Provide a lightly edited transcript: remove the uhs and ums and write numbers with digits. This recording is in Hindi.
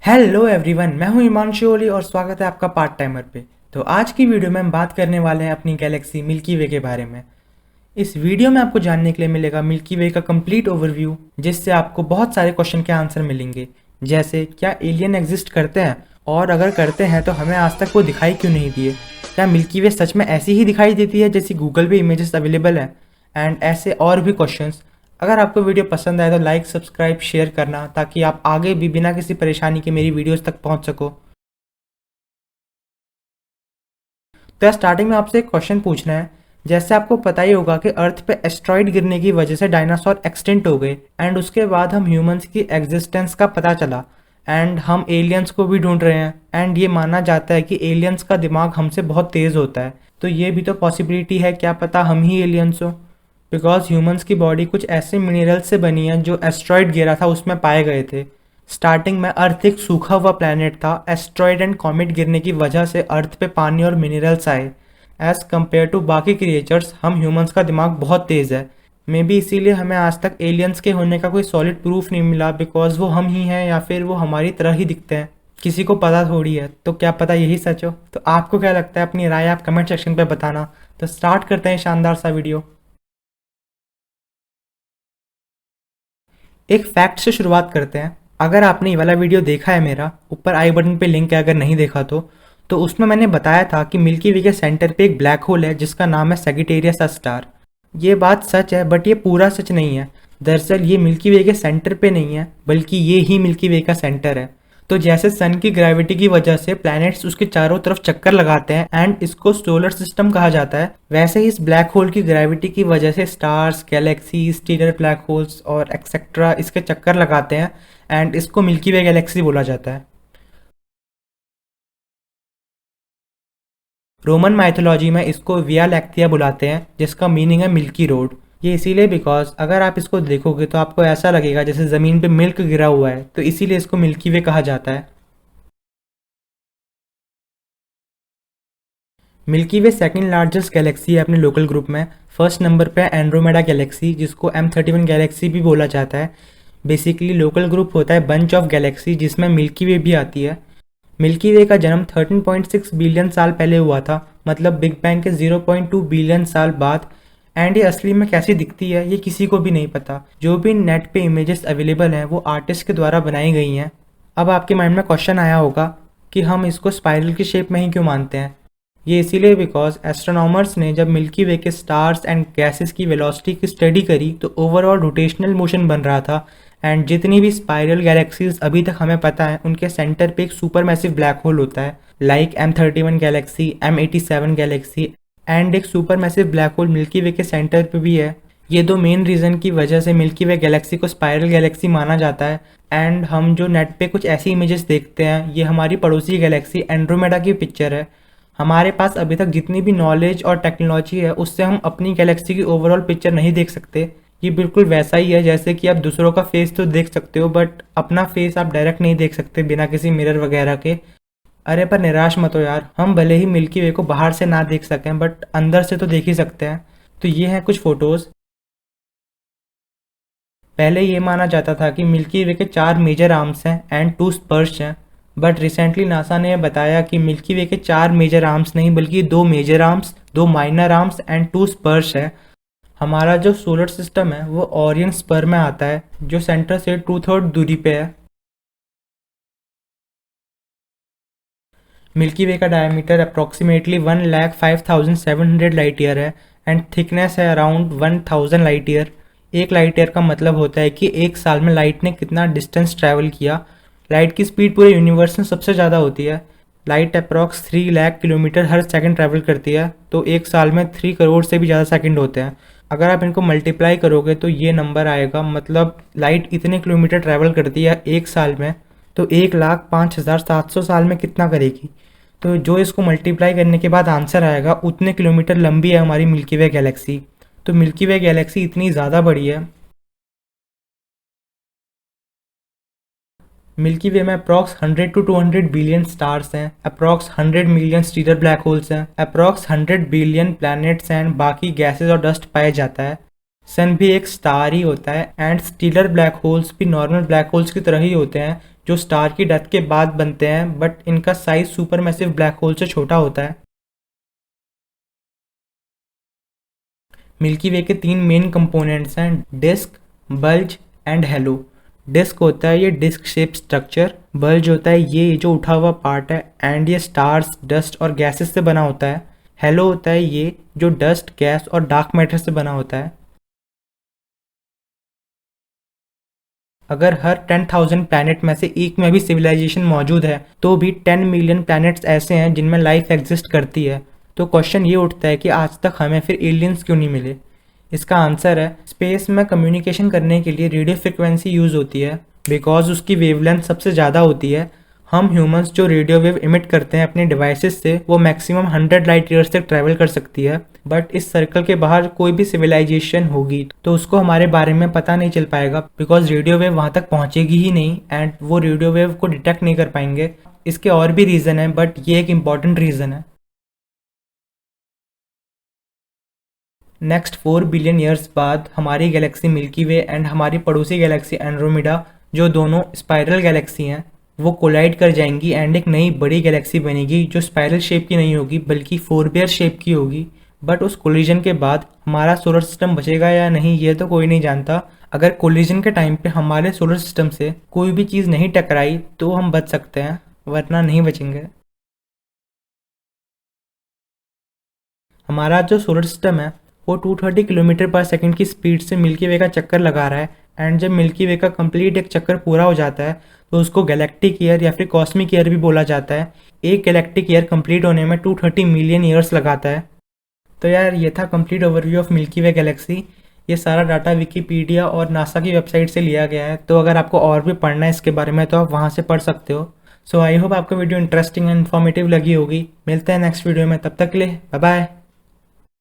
हेलो एवरीवन, मैं हूं हिमांशु ओली और स्वागत है आपका पार्ट टाइमर पे। तो आज की वीडियो में हम बात करने वाले हैं अपनी गैलेक्सी मिल्की वे के बारे में। इस वीडियो में आपको जानने के लिए मिलेगा मिल्की वे का कंप्लीट ओवरव्यू, जिससे आपको बहुत सारे क्वेश्चन के आंसर मिलेंगे। जैसे क्या एलियन एग्जिस्ट करते हैं, और अगर करते हैं तो हमें आज तक वो दिखाई क्यों नहीं दिए। क्या मिल्की वे सच में ऐसी ही दिखाई देती है जैसी गूगल पे इमेजेस अवेलेबल हैं, एंड ऐसे और भी क्वेश्चंस। अगर आपको वीडियो पसंद आए तो लाइक, सब्सक्राइब, शेयर करना, ताकि आप आगे भी बिना किसी परेशानी के मेरी वीडियोस तक पहुंच सको। तो यार, स्टार्टिंग में आपसे एक क्वेश्चन पूछना है। जैसे आपको पता ही होगा कि अर्थ पे एस्ट्रॉइड गिरने की वजह से डायनासोर एक्सटिंक्ट हो गए, एंड उसके बाद हम ह्यूमंस की एग्जिस्टेंस का पता चला, एंड हम एलियंस को भी ढूंढ रहे हैं। एंड ये माना जाता है कि एलियंस का दिमाग हमसे बहुत तेज़ होता है। तो ये भी तो पॉसिबिलिटी है, क्या पता हम ही एलियंस हो। बिकॉज ह्यूमंस की बॉडी कुछ ऐसे मिनरल्स से बनी है जो एस्ट्रॉइड गिरा था उसमें पाए गए थे। स्टार्टिंग में अर्थ एक सूखा हुआ प्लैनेट था। एस्ट्रॉइड एंड कॉमेट गिरने की वजह से अर्थ पे पानी और मिनरल्स आए। एज कम्पेयर टू बाकी क्रिएचर्स, हम ह्यूमंस का दिमाग बहुत तेज़ है। मे बी इसीलिए हमें आज तक एलियंस के होने का कोई सॉलिड प्रूफ नहीं मिला, बिकॉज वो हम ही हैं या फिर वो हमारी तरह ही दिखते हैं। किसी को पता थोड़ी है, तो क्या पता यही सच हो। तो आपको क्या लगता है, अपनी राय आप कमेंट सेक्शन पे बताना। तो स्टार्ट करते हैं शानदार सा वीडियो। एक फैक्ट से शुरुआत करते हैं। अगर आपने ये वाला वीडियो देखा है मेरा, ऊपर आई बटन पे लिंक है, अगर नहीं देखा तो उसमें मैंने बताया था कि मिल्की वे के सेंटर पे एक ब्लैक होल है जिसका नाम है सैगिटेरियस स्टार। ये बात सच है, बट ये पूरा सच नहीं है। दरअसल ये मिल्की वे के सेंटर पे नहीं है, बल्कि ये ही मिल्की वे का सेंटर है। तो जैसे सन की ग्रेविटी की वजह से प्लैनेट्स उसके चारों तरफ चक्कर लगाते हैं, एंड इसको सोलर सिस्टम कहा जाता है, वैसे ही इस ब्लैक होल की ग्रेविटी की वजह से stars, Galaxy, stealer black holes और एक्सेट्रा इसके चक्कर लगाते हैं, एंड इसको मिल्की वे गैलेक्सी बोला जाता है। रोमन माइथोलॉजी में इसको विया लैक्टिया बुलाते हैं, जिसका मीनिंग है मिल्की रोड। ये इसीलिए बिकॉज अगर आप इसको देखोगे तो आपको ऐसा लगेगा जैसे ज़मीन पे मिल्क गिरा हुआ है, तो इसीलिए इसको मिल्की वे कहा जाता है। मिल्की वे सेकंड लार्जेस्ट गैलेक्सी है अपने लोकल ग्रुप में। फर्स्ट नंबर पे है एंड्रोमेडा गैलेक्सी, जिसको M31 गैलेक्सी भी बोला जाता है। बेसिकली लोकल ग्रुप होता है बंच ऑफ गैलेक्सी, जिसमें मिल्की वे भी आती है। मिल्की वे का जन्म 13.6 बिलियन साल पहले हुआ था, मतलब बिग बैंग के 0.2 बिलियन साल बाद। एंड ये असली में कैसी दिखती है ये किसी को भी नहीं पता। जो भी नेट पे इमेजेस अवेलेबल हैं वो आर्टिस्ट के द्वारा बनाई गई हैं। अब आपके माइंड में क्वेश्चन आया होगा कि हम इसको स्पाइरल की शेप में ही क्यों मानते हैं। ये इसीलिए बिकॉज एस्ट्रोनॉमर्स ने जब मिल्की वे के स्टार्स एंड गैसेस की वेलोसिटी की स्टडी करी तो ओवरऑल रोटेशनल मोशन बन रहा था। एंड जितनी भी स्पाइरल गैलेक्सीज अभी तक हमें पता है, उनके सेंटर पे एक सुपर मैसिव ब्लैक होल होता है, like M31 galaxy, M87 galaxy. And एक super massive black hole milky वे के सेंटर पे भी है। ये दो मेन रीज़न की वजह से मिल्की वे गैलेक्सी को स्पाइरल गैलेक्सी माना जाता है। एंड हम जो नेट पे कुछ ऐसी इमेजेस देखते हैं, ये हमारी पड़ोसी गैलेक्सी एंड्रोमेडा की पिक्चर है। हमारे पास अभी तक जितनी भी नॉलेज और टेक्नोलॉजी है, उससे हम अपनी गैलेक्सी की ओवरऑल पिक्चर नहीं देख सकते। ये बिल्कुल वैसा ही है जैसे कि आप दूसरों का फेस तो देख सकते हो, बट अपना फेस आप डायरेक्ट नहीं देख सकते बिना किसी मिरर वगैरह के। अरे पर निराश मत हो यार, हम भले ही मिल्की वे को बाहर से ना देख सकें, बट अंदर से तो देख ही सकते हैं। तो ये हैं कुछ फोटोज़। पहले ये माना जाता था कि मिल्की वे के 4 मेजर आर्म्स हैं एंड 2 स्पर्श हैं, बट रिसेंटली नासा ने बताया कि मिल्की वे के 4 मेजर आर्म्स नहीं, बल्कि 2 major arms, 2 minor arms and 2 spurs है। हमारा जो सोलर सिस्टम है वो ओरियन स्पर में आता है, जो सेंटर से 2/3 दूरी पे है। मिल्की वे का डायमीटर अप्रॉक्सीमेटली 1,05,700 लाइट ईयर है, एंड थिकनेस है अराउंड 1,000 लाइट ईयर। एक लाइट ईयर का मतलब होता है कि एक साल में लाइट ने कितना डिस्टेंस ट्रैवल किया। लाइट की स्पीड पूरे यूनिवर्स में सबसे ज़्यादा होती है। लाइट अप्रॉक्स 3 लाख किलोमीटर हर सेकंड ट्रैवल करती है, तो एक साल में 3 करोड़ से भी ज़्यादा सेकंड होते हैं। अगर आप इनको मल्टीप्लाई करोगे तो ये नंबर आएगा, मतलब लाइट इतने किलोमीटर ट्रैवल करती है एक साल में, तो 1,05,700 साल में कितना करेगी। तो जो इसको मल्टीप्लाई करने के बाद आंसर आएगा, उतने किलोमीटर लंबी है हमारी मिल्की वे गैलेक्सी। तो मिल्की वे गैलेक्सी इतनी ज़्यादा बड़ी है। मिल्की वे में अप्रॉक्स 100 टू 200 बिलियन स्टार्स हैं, approx 100 million stealer black holes हैं, अप्रॉक्स 100 बिलियन प्लैनेट्स एंड बाकी गैसेस और डस्ट पाया जाता है। सन भी एक स्टार ही होता है, एंड स्टीलर ब्लैक होल्स भी नॉर्मल ब्लैक होल्स की तरह ही होते हैं, जो स्टार की डेथ के बाद बनते हैं, बट इनका size super massive black hole से छोटा होता है। मिल्की वे के 3 मेन कंपोनेंट्स हैं, disc, bulge and halo. Disc होता है ये डिस्क शेप स्ट्रक्चर, बल्ज होता है ये जो उठा हुआ पार्ट है, एंड ये स्टार्स, डस्ट और गैसेस से बना होता है। हेलो होता है ये जो डस्ट, गैस और डार्क मैटर से बना होता है। अगर हर 10,000 प्लैनेट में से एक में भी सिविलाइजेशन मौजूद है तो भी 10 मिलियन प्लैनेट्स ऐसे हैं जिनमें लाइफ एग्जिस्ट करती है। तो क्वेश्चन ये उठता है कि आज तक हमें फिर एलियंस क्यों नहीं मिले। इसका आंसर है, स्पेस में कम्युनिकेशन करने के लिए रेडियो फ्रिक्वेंसी यूज़ होती है, बिकॉज उसकी वेवलेंथ सबसे ज़्यादा होती है। हम ह्यूमंस जो रेडियो वेव इमिट करते हैं अपने डिवाइसेस से, वो मैक्सिमम 100 लाइट ईयर्स तक ट्रैवल कर सकती है। बट इस सर्कल के बाहर कोई भी सिविलाइजेशन होगी तो उसको हमारे बारे में पता नहीं चल पाएगा, बिकॉज रेडियो वेव वहाँ तक पहुँचेगी ही नहीं एंड वो रेडियो वेव को डिटेक्ट नहीं कर पाएंगे। इसके और भी रीज़न है, बट ये एक इम्पॉर्टेंट रीज़न है। नेक्स्ट 4 बिलियन ईयर्स बाद हमारी गैलेक्सी मिल्की वे एंड हमारी पड़ोसी गैलेक्सी एंड्रोमेडा, जो दोनों स्पाइरल गैलेक्सी हैं, वो कोलाइड कर जाएंगी एंड एक नई बड़ी गैलेक्सी बनेगी जो स्पाइरल शेप की नहीं होगी बल्कि फोरबियर शेप की होगी। बट उस कोलिजन के बाद हमारा सोलर सिस्टम बचेगा या नहीं ये तो कोई नहीं जानता। अगर कोलिजन के टाइम पे हमारे सोलर सिस्टम से कोई भी चीज़ नहीं टकराई तो हम बच सकते हैं, वरना नहीं बचेंगे। हमारा जो सोलर सिस्टम है वो 230 किलोमीटर पर सेकंड की स्पीड से मिल्की वे का चक्कर लगा रहा है, एंड जब मिल्की वे का कंप्लीट एक चक्कर पूरा हो जाता है तो उसको गैलेक्टिक ईयर या फिर कॉस्मिक ईयर भी बोला जाता है। एक गैलेक्टिक ईयर कंप्लीट होने में 230 मिलियन ईयर्स लगाता है। तो यार ये था complete overview of milky way Galaxy. ये सारा डाटा विकीपीडिया और नासा की वेबसाइट से लिया गया है, तो अगर आपको और भी पढ़ना है इसके बारे में तो आप वहाँ से पढ़ सकते हो। सो आई होप आपको वीडियो इंटरेस्टिंग एंड इन्फॉर्मेटिव लगी होगी। मिलते हैं नेक्स्ट वीडियो में, तब तक के लिए बाय बाय।